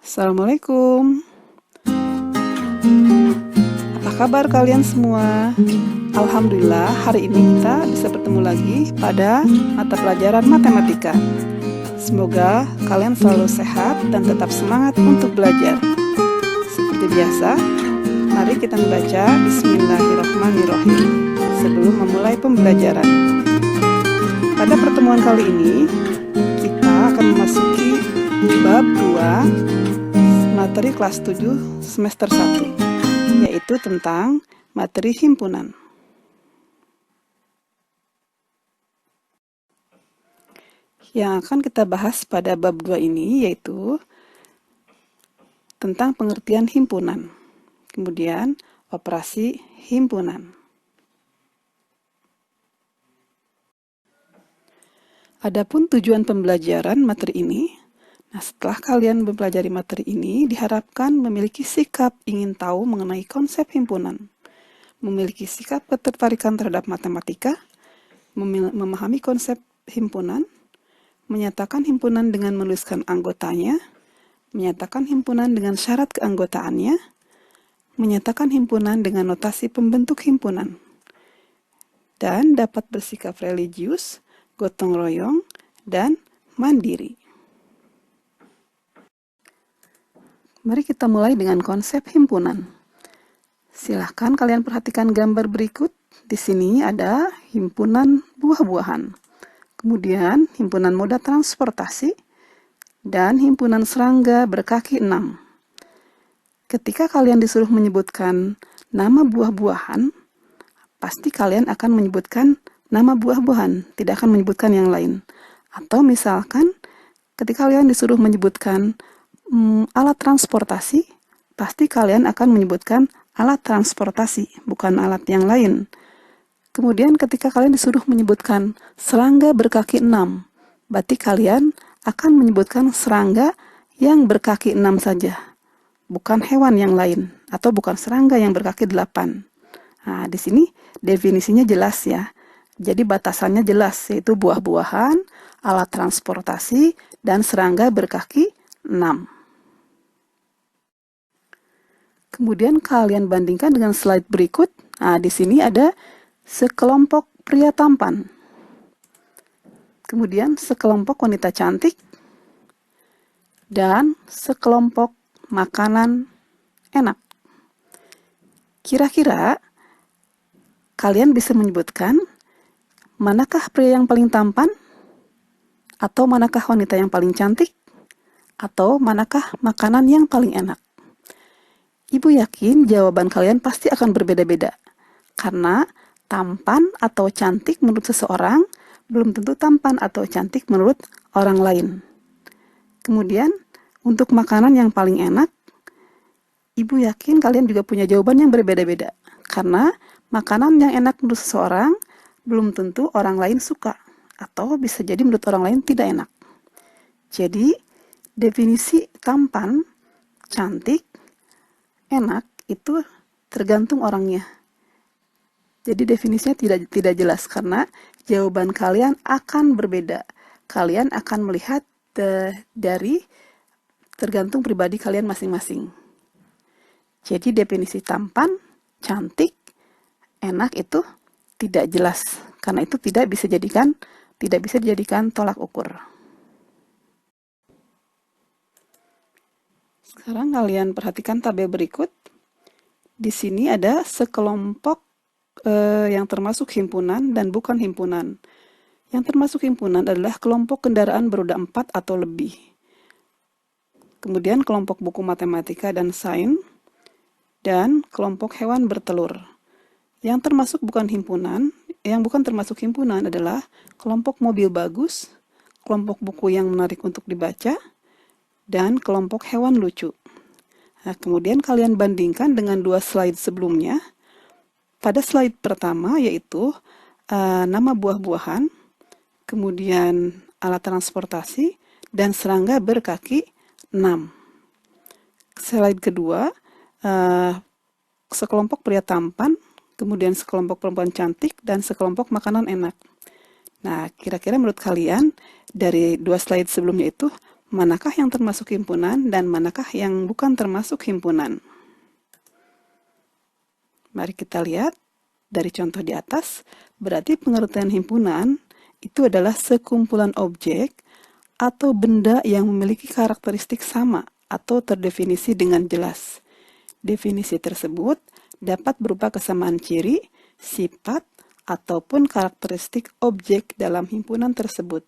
Assalamualaikum. Apa kabar kalian semua? Alhamdulillah, hari ini kita bisa bertemu lagi pada mata pelajaran matematika. Semoga kalian selalu sehat dan tetap semangat untuk belajar. Seperti biasa, mari kita membaca Bismillahirrahmanirrahim sebelum memulai pembelajaran. Pada pertemuan kali ini, kita akan memasuki bab 2 materi kelas 7 semester 1, yaitu tentang materi himpunan. Yang akan kita bahas pada bab 2 ini yaitu tentang pengertian himpunan, kemudian operasi himpunan. Adapun tujuan pembelajaran materi ini, setelah kalian mempelajari materi ini, diharapkan memiliki sikap ingin tahu mengenai konsep himpunan, memiliki sikap ketertarikan terhadap matematika, memahami konsep himpunan, menyatakan himpunan dengan menuliskan anggotanya, menyatakan himpunan dengan syarat keanggotaannya, menyatakan himpunan dengan notasi pembentuk himpunan, dan dapat bersikap religius, gotong royong, dan mandiri. Mari kita mulai dengan konsep himpunan. Silahkan kalian perhatikan gambar berikut. Di sini ada himpunan buah-buahan, kemudian himpunan moda transportasi, dan himpunan serangga berkaki 6. Ketika kalian disuruh menyebutkan nama buah-buahan, pasti kalian akan menyebutkan nama buah-buahan, tidak akan menyebutkan yang lain. Atau misalkan ketika kalian disuruh menyebutkan alat transportasi, pasti kalian akan menyebutkan alat transportasi, bukan alat yang lain. Kemudian ketika kalian disuruh menyebutkan serangga berkaki 6, berarti kalian akan menyebutkan serangga yang berkaki 6 saja, bukan hewan yang lain, atau bukan serangga yang berkaki 8. Nah, di sini definisinya jelas ya. Jadi batasannya jelas, yaitu buah-buahan, alat transportasi, dan serangga berkaki 6. Kemudian kalian bandingkan dengan slide berikut. Nah, di sini ada sekelompok pria tampan. Kemudian sekelompok wanita cantik. Dan sekelompok makanan enak. Kira-kira kalian bisa menyebutkan manakah pria yang paling tampan? Atau manakah wanita yang paling cantik? Atau manakah makanan yang paling enak? Ibu yakin jawaban kalian pasti akan berbeda-beda. Karena tampan atau cantik menurut seseorang belum tentu tampan atau cantik menurut orang lain. Kemudian, untuk makanan yang paling enak, ibu yakin kalian juga punya jawaban yang berbeda-beda. Karena makanan yang enak menurut seseorang belum tentu orang lain suka, atau bisa jadi menurut orang lain tidak enak. Jadi, definisi tampan, cantik, enak itu tergantung orangnya. Jadi definisinya tidak jelas karena jawaban kalian akan berbeda. Kalian akan melihat dari tergantung pribadi kalian masing-masing. Jadi definisi tampan, cantik, enak itu tidak jelas, karena itu tidak bisa dijadikan tolak ukur. Sekarang kalian perhatikan tabel berikut. Di sini ada sekelompok yang termasuk himpunan dan bukan himpunan. Yang termasuk himpunan adalah kelompok kendaraan beroda 4 atau lebih. Kemudian kelompok buku matematika dan sains, dan kelompok hewan bertelur. Yang bukan termasuk himpunan adalah kelompok mobil bagus, kelompok buku yang menarik untuk dibaca, dan kelompok hewan lucu. Nah, kemudian kalian bandingkan dengan 2 slide sebelumnya. Pada slide pertama yaitu nama buah-buahan, kemudian alat transportasi, dan serangga berkaki 6. Slide kedua, sekelompok pria tampan, kemudian sekelompok perempuan cantik, dan sekelompok makanan enak. Nah, kira-kira menurut kalian dari 2 slide sebelumnya itu manakah yang termasuk himpunan dan manakah yang bukan termasuk himpunan. Mari kita lihat dari contoh di atas, berarti pengertian himpunan itu adalah sekumpulan objek atau benda yang memiliki karakteristik sama atau terdefinisi dengan jelas. Definisi tersebut dapat berupa kesamaan ciri, sifat, ataupun karakteristik objek dalam himpunan tersebut.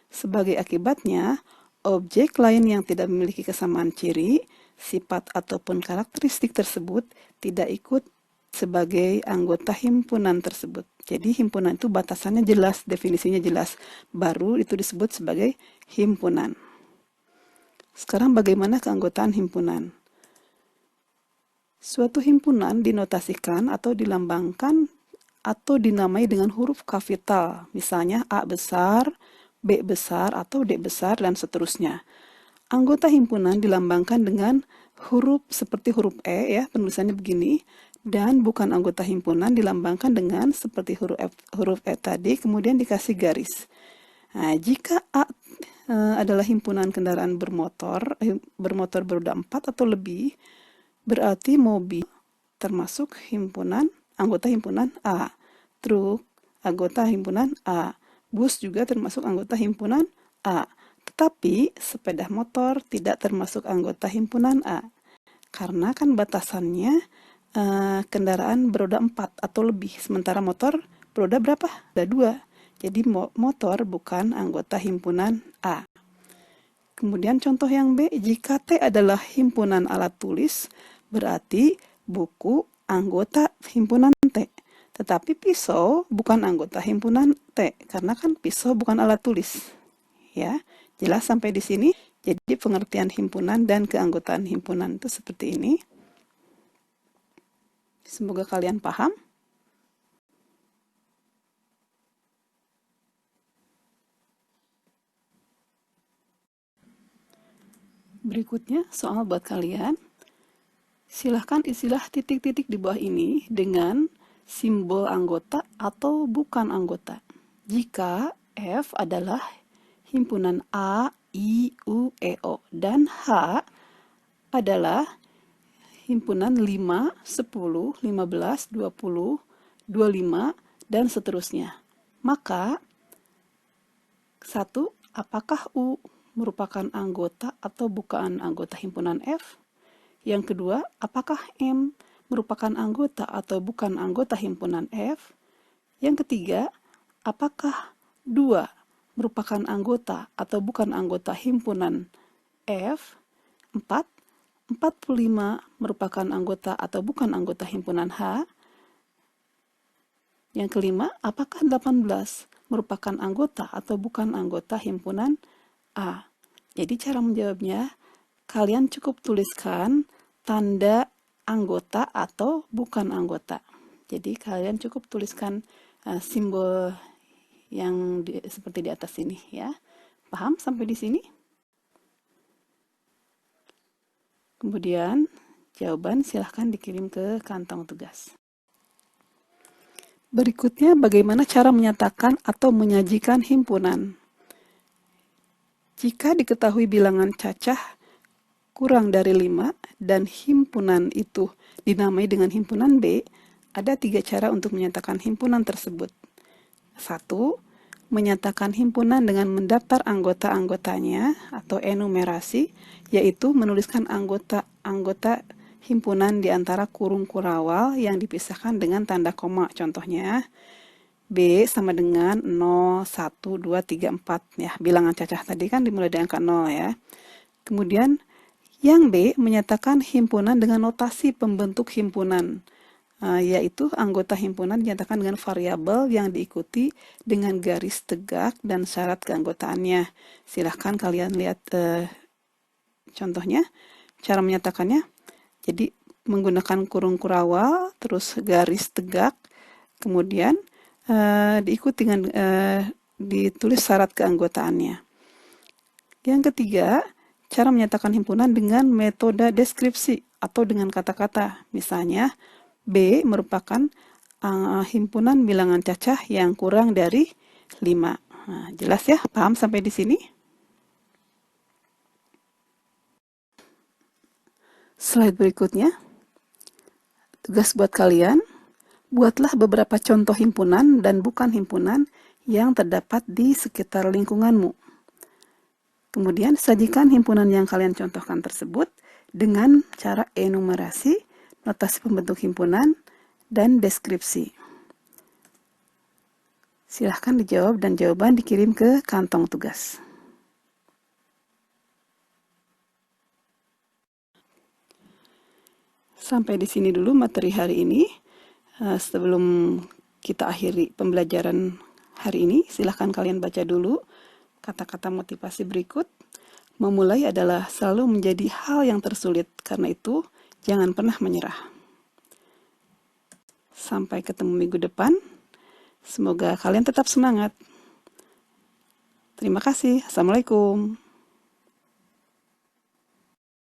Sebagai akibatnya, objek lain yang tidak memiliki kesamaan ciri, sifat, ataupun karakteristik tersebut tidak ikut sebagai anggota himpunan tersebut. Jadi himpunan itu batasannya jelas, definisinya jelas. Baru itu disebut sebagai himpunan. Sekarang bagaimana keanggotaan himpunan? Suatu himpunan dinotasikan atau dilambangkan atau dinamai dengan huruf kapital. Misalnya A besar, B besar, atau D besar, dan seterusnya. Anggota himpunan dilambangkan dengan huruf seperti huruf E, ya, penulisannya begini. Dan bukan anggota himpunan dilambangkan dengan seperti huruf E tadi, kemudian dikasih garis. Nah, jika A adalah himpunan kendaraan bermotor beroda 4 atau lebih, berarti mobil termasuk anggota himpunan A. Truk, anggota himpunan A. Bus juga termasuk anggota himpunan A. Tetapi sepeda motor tidak termasuk anggota himpunan A. Karena kan batasannya kendaraan beroda 4 atau lebih, sementara motor beroda berapa? Ada 2. Jadi motor bukan anggota himpunan A. Kemudian contoh yang B, jika T adalah himpunan alat tulis, berarti buku anggota himpunan T. Tetapi pisau bukan anggota himpunan T, karena kan pisau bukan alat tulis. Ya, jelas sampai di sini? Jadi pengertian himpunan dan keanggotaan himpunan itu seperti ini. Semoga kalian paham. Berikutnya soal buat kalian. Silahkan isilah titik-titik di bawah ini dengan simbol anggota atau bukan anggota. Jika F adalah himpunan A, I, U, E, O, dan H adalah himpunan 5, 10, 15, 20, 25, dan seterusnya. Maka, 1. Apakah U merupakan anggota atau bukan anggota himpunan F? Yang kedua, apakah M merupakan anggota atau bukan anggota himpunan F? Yang ketiga, apakah 2 merupakan anggota atau bukan anggota himpunan F? 4. 45 merupakan anggota atau bukan anggota himpunan H. Yang kelima, apakah 18 merupakan anggota atau bukan anggota himpunan A. Jadi cara menjawabnya, kalian cukup tuliskan tanda anggota atau bukan anggota. Jadi kalian cukup tuliskan simbol yang seperti di atas ini, ya. Paham sampai di sini? Kemudian, jawaban silahkan dikirim ke kantong tugas. Berikutnya, bagaimana cara menyatakan atau menyajikan himpunan. Jika diketahui bilangan cacah kurang dari 5 dan himpunan itu dinamai dengan himpunan B, ada 3 cara untuk menyatakan himpunan tersebut. 1. Menyatakan himpunan dengan mendaftar anggota-anggotanya atau enumerasi, yaitu menuliskan anggota-anggota himpunan di antara kurung kurawal yang dipisahkan dengan tanda koma. Contohnya, B sama dengan 0, 1, 2, 3, 4. Ya, bilangan cacah tadi kan dimulai dari angka 0 ya. Kemudian, yang B menyatakan himpunan dengan notasi pembentuk himpunan. Yaitu anggota himpunan dinyatakan dengan variabel yang diikuti dengan garis tegak dan syarat keanggotaannya. Silahkan kalian lihat contohnya, cara menyatakannya. Jadi menggunakan kurung kurawal, terus garis tegak, kemudian diikuti dengan ditulis syarat keanggotaannya. Yang ketiga, cara menyatakan himpunan dengan metode deskripsi atau dengan kata-kata. Misalnya, B merupakan himpunan bilangan cacah yang kurang dari 5. Nah, jelas ya? Paham sampai di sini? Slide berikutnya, tugas buat kalian, buatlah beberapa contoh himpunan dan bukan himpunan yang terdapat di sekitar lingkunganmu. Kemudian sajikan himpunan yang kalian contohkan tersebut dengan cara enumerasi, notasi pembentuk himpunan, dan deskripsi. Silahkan dijawab dan jawaban dikirim ke kantong tugas. Sampai di sini dulu materi hari ini. Sebelum kita akhiri pembelajaran hari ini, silahkan kalian baca dulu kata-kata motivasi berikut. Memulai adalah selalu menjadi hal yang tersulit, karena itu jangan pernah menyerah. Sampai ketemu minggu depan. Semoga kalian tetap semangat. Terima kasih. Assalamualaikum.